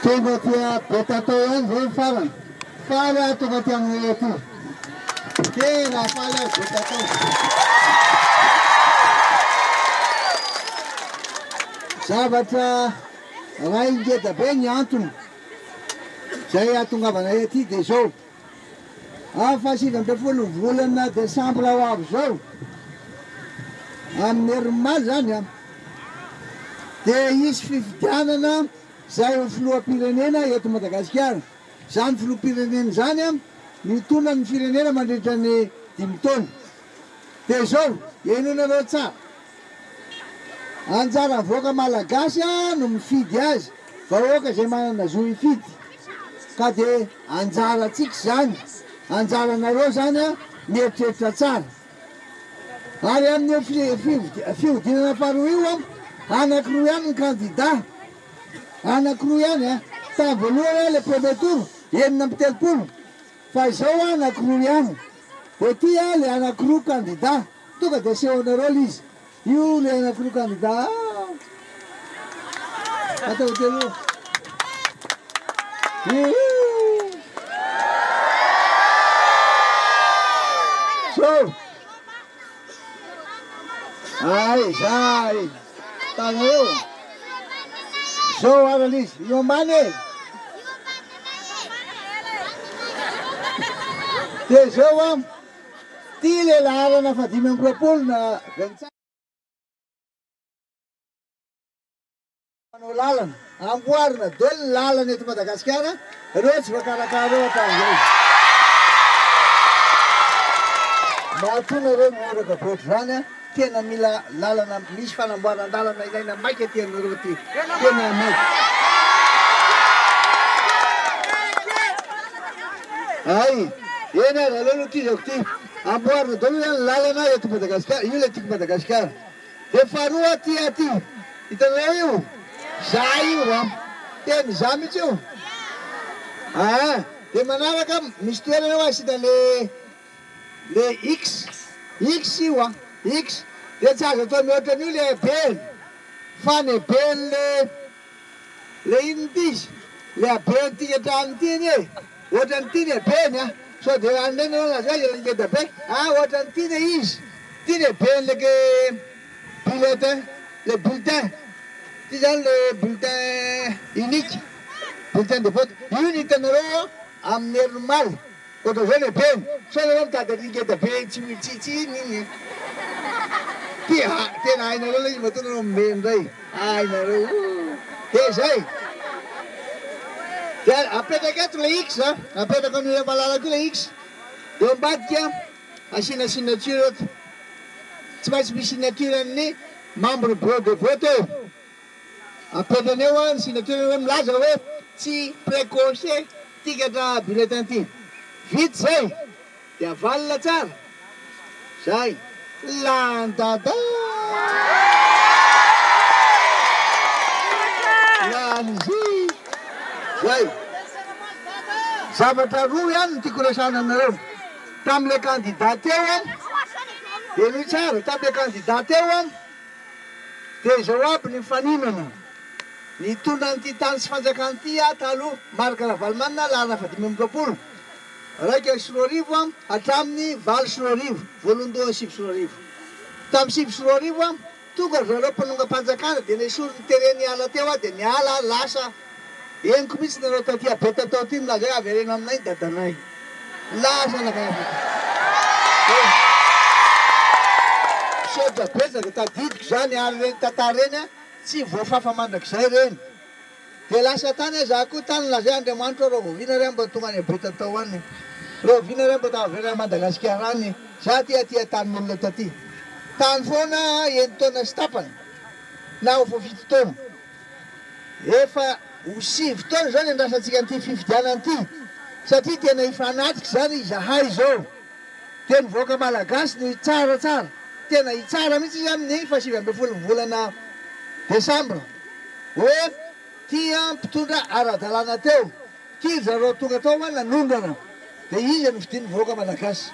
tonga tia betatao any zay farany. Faly aho tonga tia amin'ny ety. Tena faly aho betatao. Zavatra raha ingeda be ny antony. Zay ahatongavana ety dia zao. Faha 7 volana Desambra ho avy zao. Amin'ny herimaly zany a. Dia hisy fifidianana zay ho filoham-pirenena eto Madagasikara. Zany filoham-pirenena zany a mitondra ny firenena mandritra ny 5 taona. Dia zao, henonareo tsara. Anjara voaka malagasy no mifidy azy. Vahoaka zay manana zo hifidy. Ka dia anjaratsika zany. Anjaranareo zany a mieritreritra tsara. Ary amin'ny fihodinana faharoa io anankiroa ihany ny kandida. Anankiroa ihany a. Ta voalohany le premier tour 9 fa izao anankiroa ihany. Dia ty le anankiroa kandida. Tonga dia sehonareo izy. Io le anankiroa kandida. Atao telo. So. Ai, sai. Tanareo. So analis, io mane. Dia zao ty le lalana fa 5 na Ventsana. Manao lalana, amboarina daholo ny lalana eto Madagasikara, reo tsy voakarakara reo atan'izay. Mahatonga reo mioraka boatra zany a, tena mila lalana misy fanamboaran-dalana ilaina maika aty anareo ty. Tena maika. Ay, eny ary aleo ty zao ty. Amboarina daholo zany lalana eto Madagasikara, io le tiako Madagasikara. Dia faharoa ty aty, hitanareo io? Zay io a, tena za mihitsy io. Dia manaraka misy toerana eo asina le X. X io a, X. Dia tsy azo atao mihoatran'io le abely. Fa ny abely le inona ty izy? Le abely ty atrany ty iny e. Ohatran'ny ty ny abely a. So dia anena lazay ingeda be. Ohatran'ny ty ny izy. Ty ny abely leke bulletin. Le bulletin. Ty zany le bulletin unique. Bulletin de vote. Io ny hitanareo amin'ny herimaly. Ohatra zao le beny. So nareo mitady ingeda be tsy iny. Tena hainareo le izy mahatonga nareo mibeny ray. Hainareo. Dia zay. Dia apetraka eto le X a. Apetraka amin'ile malalaka io le X. Dia ambadika asina signature eto. Tsy maintsy misy signature amin'ny membre bureau de vote eo. Apetrany eo ny signature hoe milaza hoe tsy précoché tikatra bulletin ty. Vita zay. Dia avalina tsara. Zay. Landada. Lanzy. Zay. Zavatra roa ihany no tiako resana anareo. Tamin'ile kandidata eo a. Dia ny tsara, tamin'ile kandidata eo a. Dia zao aby ny mifaninana. Nitondra n'ity tany sy fanjakana ty taloha Marc Ravalomanana lalana fa 5 raika 20 hatramin'ny 20 voalondohany 20. Tamin'ny 20 tonga zareo mpanonga mpanjakana dia nesorony tereny niala teo dia niala lasa eniko mihitsy nareo taty betatao ty milaza hoe averena aminay dadanay. Lasa nakana. Sotra betsaka tadidiko zany ary reny tantara reny tsy voafafa mandrakizay reny. Dia lasa tany za koa tany lazay Andriamanitra reo voviana reny mba tonga any betatao any. Reo voviana reny mba taverena Madagasikara any. Za ty tanin'olona taty. Tany foana 9 taona sy tapany. Na ho 7 taona. Efa ho 7 taona zany andrasantsika an'ity fifidianana ty. Satria tena ifanatrika zany izahay zao. Tena voaka malagasy ny tsaratsara. Tena itsara mihitsy izy amin'ny fa 7 volana Desambra. Hoe tia mpitondra ara-dalàna teo. Ty zareo tonga tao nanondrana. Dia izy no fidin'ny voaka malagasy.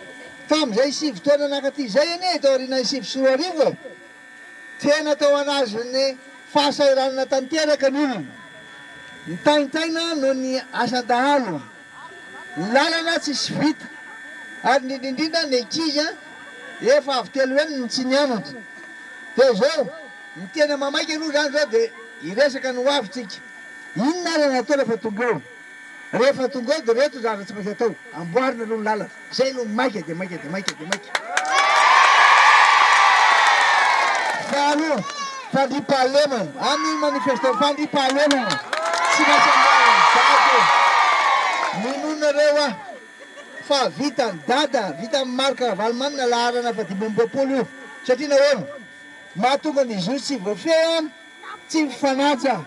Tamin'izay 7 taona nakaty zay anie tao aorianany 7 e. Tena tao anazy ny fahasahiranana tanteraka n'olona. Ny taintaina no ny asan-dahalo. Ny lalana tsisy vita. Ary indrindrindra ny ankizy efa avy telo eny tsy nianatra. Dia zao ny tena mamaky aloha zany zao dia iresaka ny hoavitsika. Inona ary natao rehefa tonga eo? Rehefa tonga eo dia reto zany tsy maintsy atao. Amboarina aloha ny lalana. Zay aloha maika dia maika dia maika dia maika. Faharoa, fandriampahalemana. Amin'ny manifesto fandriampahalemana. Tsy maintsy amboarina minonareo fa vita ny dada, vita ny marika Valmanina laharana fa 5 io. Satria nahoana? Mahatonga ny izy tsy voafehy, tsy mifanaja.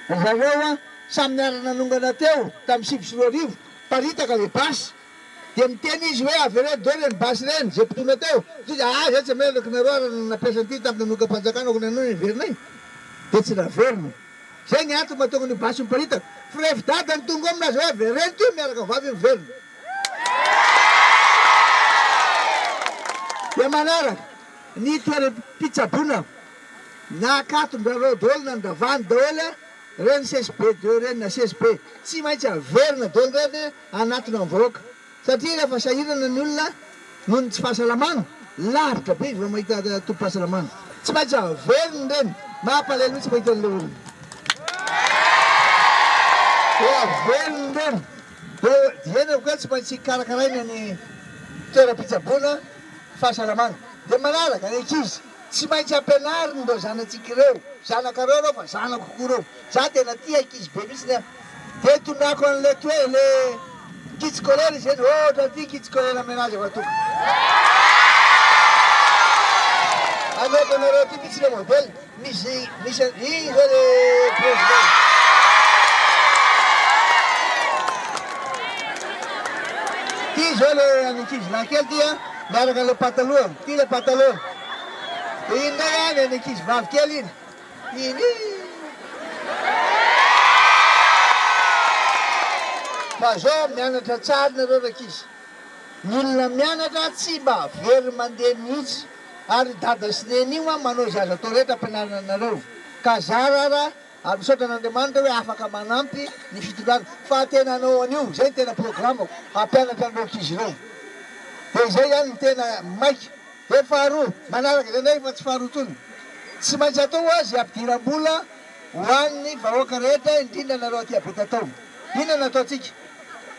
Zareo samy niara nanongana teo tamin'ny 20 paritaka le basy. Dia miteny izy hoe avy reny dao reny basy reny zay mpitona teo. Zay tsy menako nareo ary nampiasa an'ity tamin'ny nanonga-panjakana ako nanao ny verinay. Dia tsy naverina. Zay ny antony mahatonga ny basy miparitaka. Fa rehefa dada ny tonga aminazy hoe avy reny ty miaraka vavy miverina. Dia manaraka ny toeram-pitsaboana na akaton-drareo daholo na ndavany daholo reny CSB deo reny na CSB tsy maintsy averina daholo reny anatina vahoaka. Satria rehefa sahirana ny olona noho ny tsy fahasalamana lavitra be vao mahita tompo-pahasalamana. Tsy maintsy averina reny mampalahelo mihitsy mahita an'ilay olona. Averina reny dia eny koa tsy maintsy karakaraina ny toeram-pitsaboana fahasalamana. Dia manaraka ny ankizy tsy maintsy ampianarina ndao zanatsika ireo. Zanakareo reo fa zanako kokoa reo. Za tena tia ankizy be mihitsy dia tonako an'le toe le kits kolera izy eny ohatra ty kits kolera amenazy efa toka. Anaovanareo ty mihitsy le modely misy iny zao le président. Ty zao le ankizy lankely tya miaraka le pataloha. Ty le pataloha. Iny ndray any ankizy vavy kely iny. Iny. Fa zao mianatra tsara nareo ankizy. Ny olona mianatra tsy mba very mandeha mihitsy. Ary dada sy neny io manao izay azo atao rehetra ampianarana anareo. Ka zarara ary misaotra an'Andriamanitra hoe afaka manampy ny fitondrana. Fa tena anao an'io, zay ny tena programako hampianatra an'ireo ankizy ireo. Dia izay ihany ny tena maika. Dia faharoa, manaraka izay ndray fa tsy faharoa tsony. Tsy maintsy atao azy ampidiram-bola ho an'ny vahoaka rehetra indrindra nareo aty Betatao. Inona no ataontsika?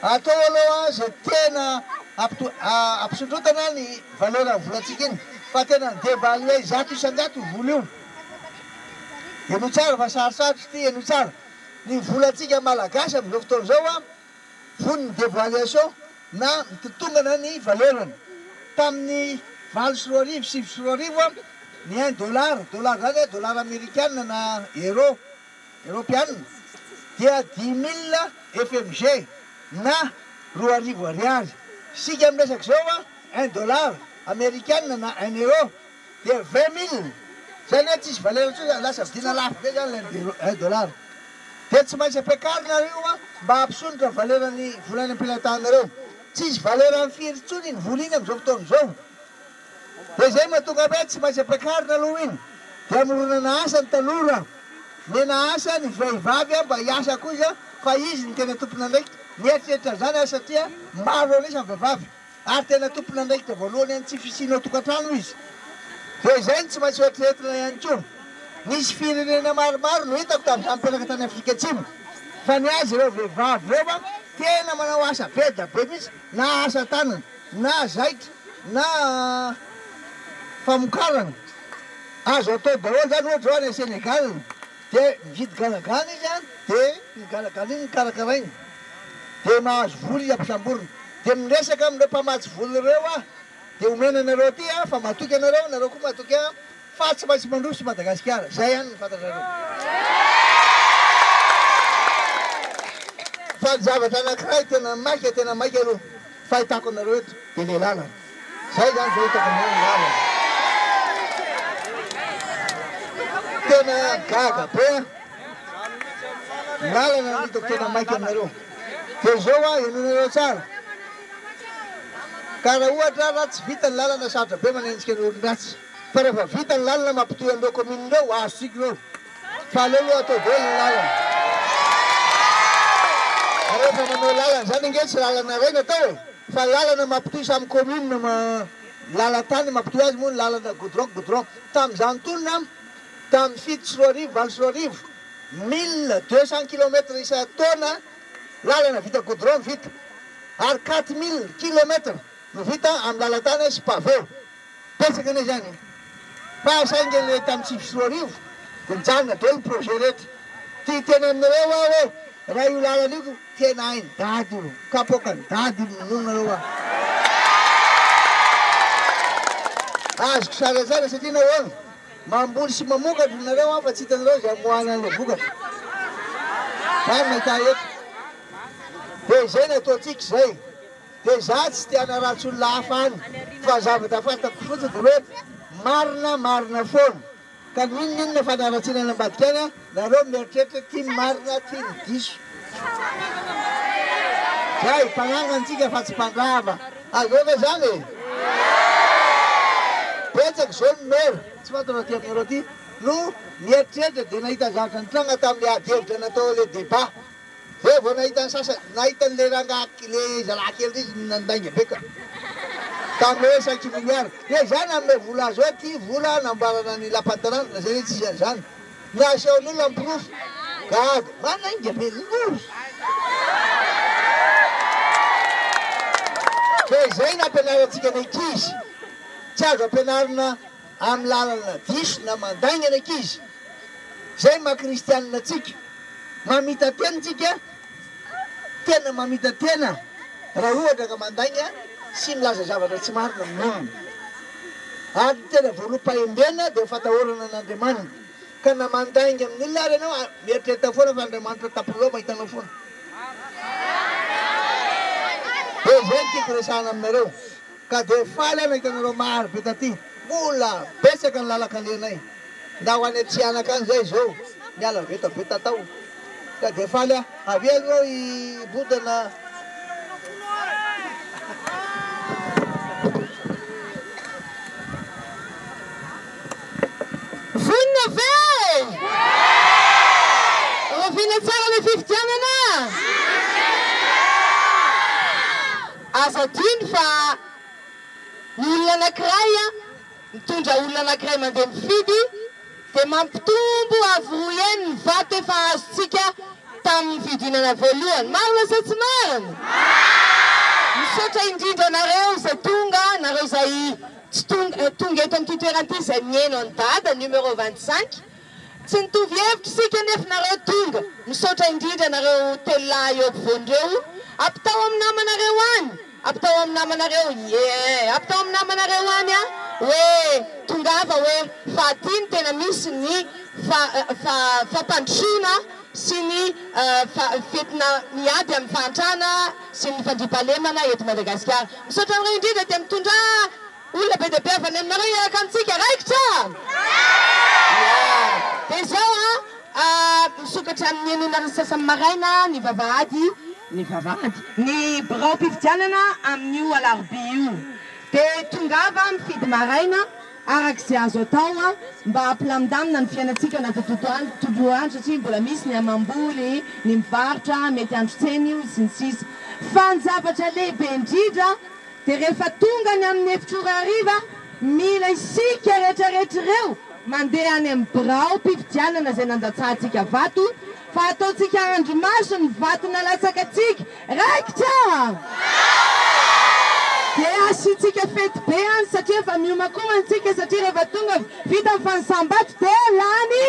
Atao aloha zay tena ampisondrotana ny valeran'ny volantsika iny. Fa tena dévaluer 100 isan-jato vola io. Eno tsara fa sarosarotry ty eno tsara. Ny volantsika malagasy amin'izao fotoana izao fony ny dévaluation na mitotongana ny valerany. Tamin'ny 4 sy 7 ny $1, dollar zany dollar américaine na euro, européenne, dia 10 000 FMG na 2 ariary. Sika amresaky zao $1 américaine na 1 euro dia 20 000. Zany hoe tsisy valera tsony lasa vidina lafo be zany $1. Dia tsy maintsy ampiakarina io mba hampisondrotra valeran'ny volany am-pilatanareo. Tsisy valera firy tsony ny vola iny amin'izao fotoana izao. Dia zay mahatonga hoe tsy maintsy ampiakarina aloha iny. Dia amoronana asa ny tanora. Mena asa ny vehivavy mba hiasa koa izy fa izy ny tena tompona andraikitra. Mieritreritra zany satria maro an'isa ny vehivavy. Ary tena tompona andraikitra voalohany any tsy fisinao tokantrano izy. Dia izay tsy maintsy oeritreretina ihany koa. Nisy firenena maromaro no hitako tamin'izany mpenaka tany Afrika Atsimo. Fa ny azy ireo vehivavy ireo tena manao asa be da be mihitsy na asa tanana na zaitra na famokarana. Azo atao daholo zany ohatra zao any Senegal dia mividy ganagana izy dia ny ganagana iny karakarainy. Dia mahazo vola izy ampisamborona. Dia miresaka amin'ireo mpamatsy vola ireo dia omena anareo ty fa matoky anareo, nareo koa matoky fa tsy maintsy mandroso Madagasikara. Zay ihany ny fantatrareo. Fa ny zavatra anankiray tena maika aloha fahitako anareo eto dia le lalana. Zay zany zay hitako anareo ny lalana. Tena gaga be. Lalana ny hitako tena maika aminareo. Dia zao henonareo tsara. Ka raha ohatra raha tsy vita ny lalana sarotra be manenjika ny olon-dratsy. Fa rehefa vita ny lalana mampitohy an'ireo kominireo azo tsika ireo. Fa aleo aloha atao daholo ny lalana. rehefa manao lalana zany nge tsy lalana reny atao e fa lalana mampitohy samy commune lalan-tany mampitohy azy moa ny lalana goudron tam'izany tonona tamy 7 sy 4 arivo 20 sy 4 arivo 1200 kilomètres isa-taona lalana vita goudron vita ary 4000 kilomètres no vita amy lalan-tany sy pavé pesaka ne zany fa saingy le tamy 6 sy 4 arivo de mijanona daholo ny projet rehetra ty tena aminareo aho hoe raha io lalana io tena hainy dady io kapokany dady nononareo azoko sarasara satria nahoana mamboly sy mamokatra nareo aho fa tsy hitanareo zay amoana an'le vokatra zany mahita eto de zay nataontsika zay de za tsy tiana ratsy olona hafa any fa zavatra fantako fotsiny de hoe marina foana ka ninona fanaratsiana ambadika any nareo mieritreritra tia marina tia ny diso zay mpagnangantsika fa tsy mpandrava azova zany e betsaka zao ny mera tsy fantanao ty aminareo ty no mieritreritra de nahita zavatra nitranga tamin'le adihevitra natao le débat de vao nahita ny sasa nahitan'le rangaky le zalakely izy nandainga beka tamin'ny hoe 5 milliards de zany ame vola azo hoe ty vola nambarana ny lapatarana na zay hoe tsy zany naseon'olona amprofo gady manainga be loro de zay nampianarantsika ny ankizy tsy azo ampianarina amy lalana diso na mandainga ny ankizy zay maha-kristianina tsika mamita tena tsika tena mamita tena raha ohatra ka mandainga sy milaza zavatra tsy marina minona ary tena voarom-pahendena de fatahorana n'Andriamanitra ka na mandainga amin'olona ary anao mieritrerita foana fa Andriamanitra tapolao mahitanao foana de zay tiako resahana aminareo ka de faly ana hitanareo maro be taty mbola betsaka ny lalakalianay nda ho any tsy anakany zay zao miala vetabeta tao ka de faly avy aloha ibodana vonina ve rovina tsara le fifidianana aza diny fa ny olona anankiray mitondra olona anankiray mandeha mifidy de mampitombo avory eny ny vato efa azontsika tamin'ny fidinana voalohany marina sa tsy marina misaotra indrindra nareo zay tonga nareo zay tsy tonga eto amin'ity toerana zay mieno any dada numéro 25 tsy nitovy hevitra sika nefa nareo tonga misaotra indrindra nareo tela eo ampovoanireo apitao amin'ny namanareo any apitao amin'ny namanareo apitao amin'ny namanareo any hoe tongava hoe fahatiny tena misy ny fampandrosoana sy ny fetina miady amin'ny fahantrana sy ny fandriampahalemana eto Madagasikara misaotra amin'ireo indrindra dia mitondra olona be dia be avy any aminareo iaraka amintsika raikitra dia zao misokatra amin'ny enina sasany maraina ny vavahady ny birao-pifidianana amin'io alarobia io dia tongava mifidy maraina arak'izay azo atao mba hampilamindamina ny fiainantsika anaty tontolo andro satria mbola misy ny amam-boly ny mivarotra mety andro tsena io sy ny sisa fa ny zavatra lehibe indrindra dia rehefa tonga ny amin'ny efitrora hariva mila isika rehetrarehetra ireo mandeha any amin'ny birao-pifidianana zay nandatsahantsika vato fa ataontsika andro maso ny vato nalatsaka atsika raikitra dia asiantsika fety be any satria efa miomakoma antsika satria rehefa tonga vita ny fanisambato dia lany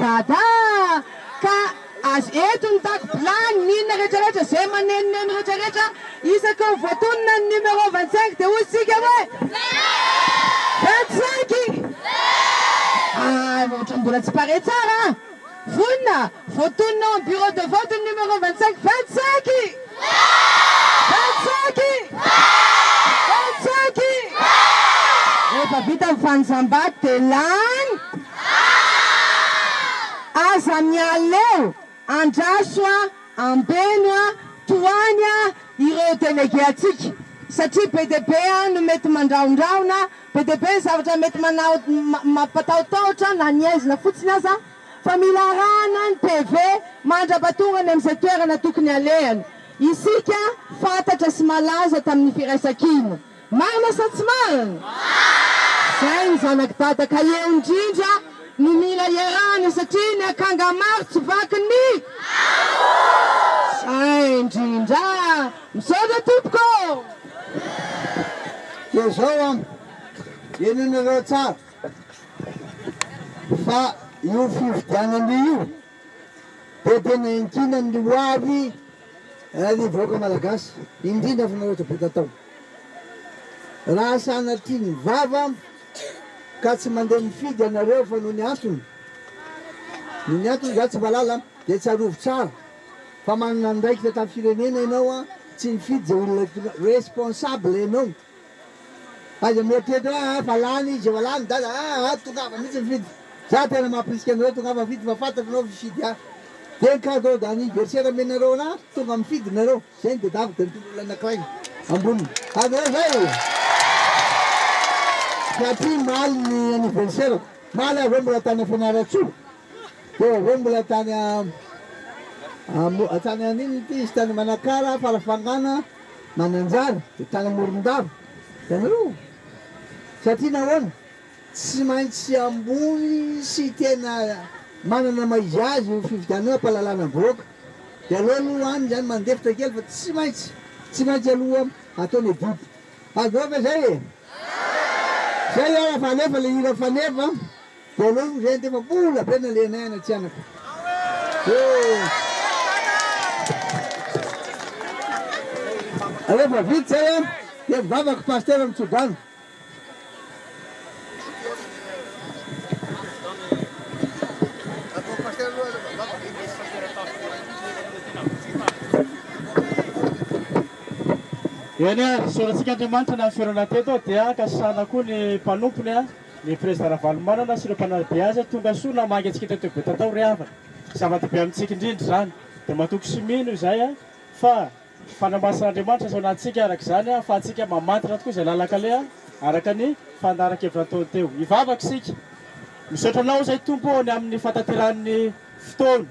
dada ka eto ny tako-bilany ninona rehetrarehetra zay manenoneno rehetrarehetra isaka ho voatonona ny numéro 25 dia ozytsika hoe 25 ohatra mbola tsy pare tsara vonina voatonona au bureau de vote numéro 25 25 rehefa vita ny fanisambato dia lany aza mialeo andraso ambeno toany ireo délégué atsika satria PDB no mety mandraondraona PDB zavatra mety mampatahotahotra na niaizina fotsiny aza fa mila rana ny TV mandrabatongany amin'izay toerana tokony alehany. Isika fantatra sy malaza tamin'ny firaisan-kina. Marina sa tsy marina? Zay ny zanaky dada ka eo indrindra no mila iarahana satria ny akanga maro tsy vakiny. Zay indrindra misaotra tompoko. Dia zao enonareo tsara fa io fividianany io dia tena inkinany ho avy ny vahoaka malagasy indrindra fa nareo tabeta tao. Raha sanatiny vava ka tsy mandeha mifidy anareo fa noho ny antony. Noho ny antony za tsy malala dia tsy arovo tsara fa manana ndraiky fa tamin'ny firenena ianao tsy mifidy zay olona responsable ianao. Aza mieritreritra hoe valany izy valany dada tongava mihitsy mifidy. Za tena mampirisika anareo tongava mifidy fa fantatra anao mifidy dia cadeau d'anniversaire amenareo na tonga mifidy nareo. Zay dia davy dia mitondro olona anankiray amboniny. Anareo zay satria maly ny anniversaire. Maly avy mbola tany Fianaratsoa. Dia avy mbola tany tany an'iny ty izy tany Manakara, Farafangana, Mananjara, dia tany Morondava. Tanareo satria nahoana tsy maintsy ambony sy tena manana maizy azy io fividianana ampalalana vahoaka. Dia aloha aloha any zany mandefitra kely fa tsy maintsy aloha ataony biby. Azao fa zay e. Zay eo fanefa le hira fanefa dia aloha zay tefa bola be na lenay ana tsy anaka. Alefa vity zay dia mivavaka pasteur mitsodana. Eny soratsika Andriamanitra na fiorana teto dia kasana koa ny mpanompony ny président Ravalomanana sy ireo mpanaradiazy tonga soa namangy antsika teto be tatao ry havana. Zava-dehibe amintsika indrindra zany dia matoko sy mino izay fa fanambasan'Andriamanitra zao anatsika araka izany ahafahantsika mamantatra tokoa izay lalakale araka ny fandaran-kevitra ataony teo. Hivavaka isika misaotra anao izay tompo ny amin'ny fatateran'ny fotoana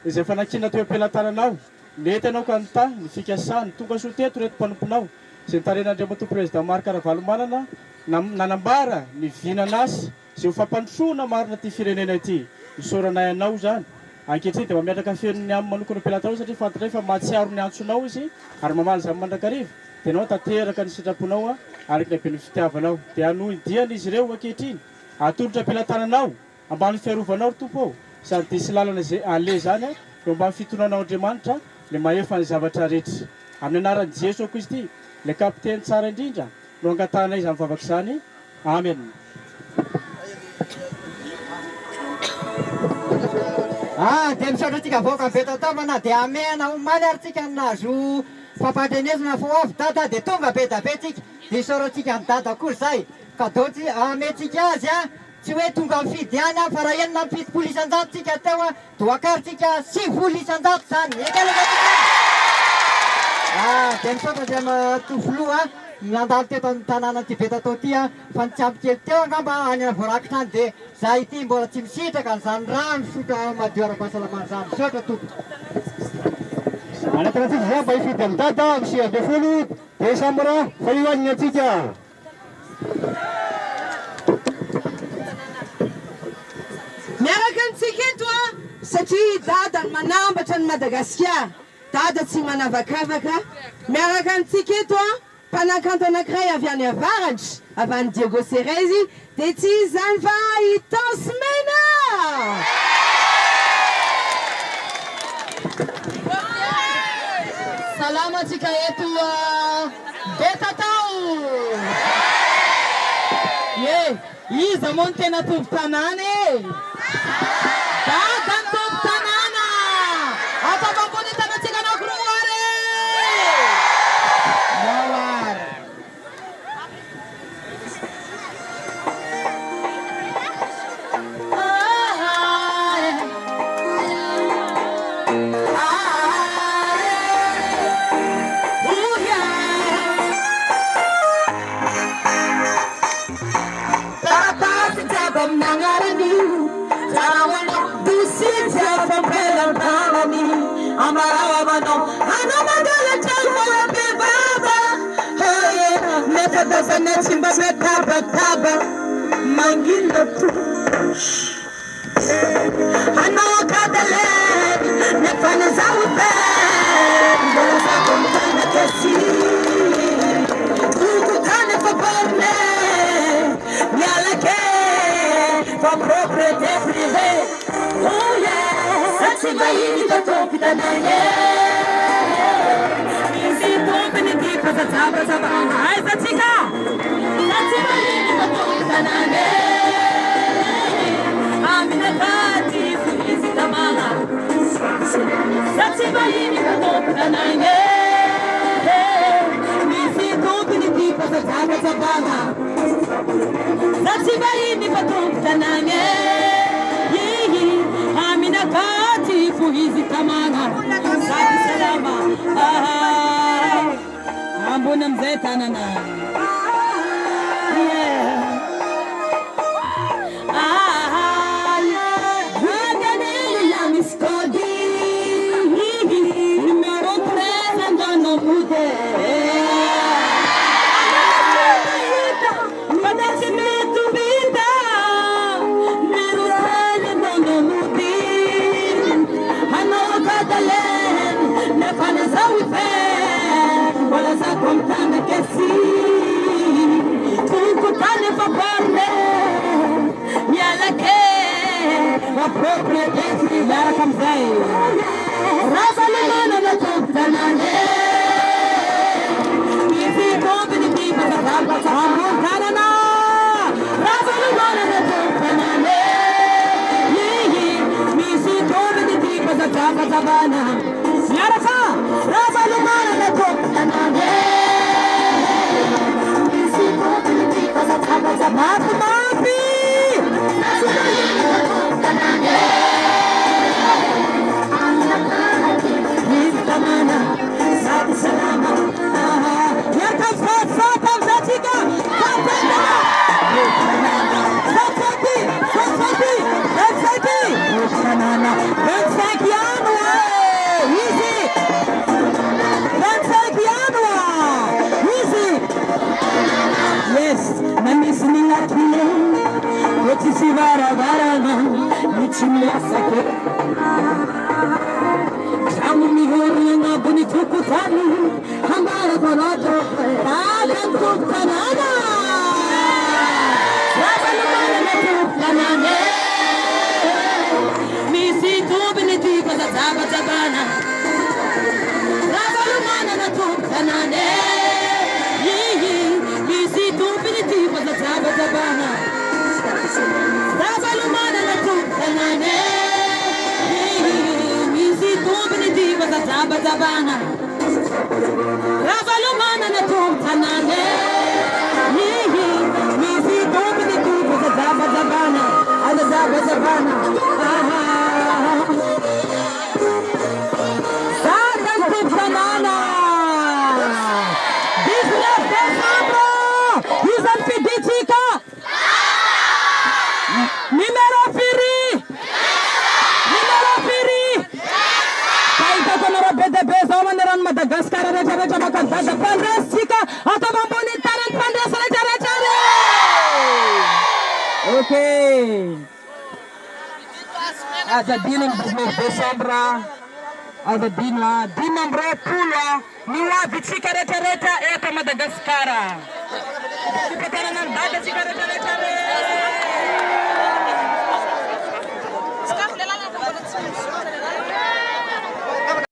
izay fanakina teo am-pelantananao. Nety anao ka nita ny fikasany tonga soa teto reto mpanomponao izay nitaren'Andriamanitra président Marc Ravalomanana nanambara ny vinana azy izay ho fampandrosoana marina ty firenena ity. Isaoranay anao zany ankehitriny dia mamiatraka fenony amin'ny manokana pelantanao satria fantatra fa mahatsiaro ny antsonao izy ary mamaly zany mandrakariva dia anao tanteraka ny sitraponao araky ny aben'ny fitiavanao dia anohy diany izy ireo ankehitriny atolotra pelantananao ambany fiarovanao ry tompo sady disy lalana zay ale zany eo ambany fitonanao Andriamanitra le mahefa ny zavatra rehetra amin'ny anaran'i Jesosy izy ity le kapiteny tsara indrindra no angatahana izy amin'ny vavaka izany. Amen. Dia misaotra antsika vahoaka be tataovana dia amena omaly ary tsika nazo fampandrenesana fo avy dada dia tonga be da be tsika dia isaorantsika ny dada koa zay kadao tsy amentsika azy tsy hoe tonga mifidy any fa raha enina mifitopolo isan-jato tsika teo doakarytsika 50 isan-jato zany ekelekatsika. Dia misaotra dia matofoloa miandalo teto amin'ny tanàna ty be tatao ty fa nitsampy kely teo angamba any voarakitra any dia za ity mbola tsy misitraka n'izany rano sotra madio ara-pahasalamana zany. Misaotra tompo. Anatanatsika zay mba hifidy amin'ny dada sy 20 desambra faioaniny atsika. Miaraka antsika eto satria dada manambatra ny Madagasikara, dada tsy manavakavaka. Miaraka antsika eto mpanakanto anankiray avy any avaratra avy any Diego Cerezy dia tsy izany fa Itansmena. Salama antsika eto betatao. Iza moa ny tena tompo tanàna e? Dada ny tompo tanàna. Atao ambony tanantsika anankiroa ary. Mawary. Ada dina pula niwa bichika reta eta Madagaskara. Sipatana nanda chika reta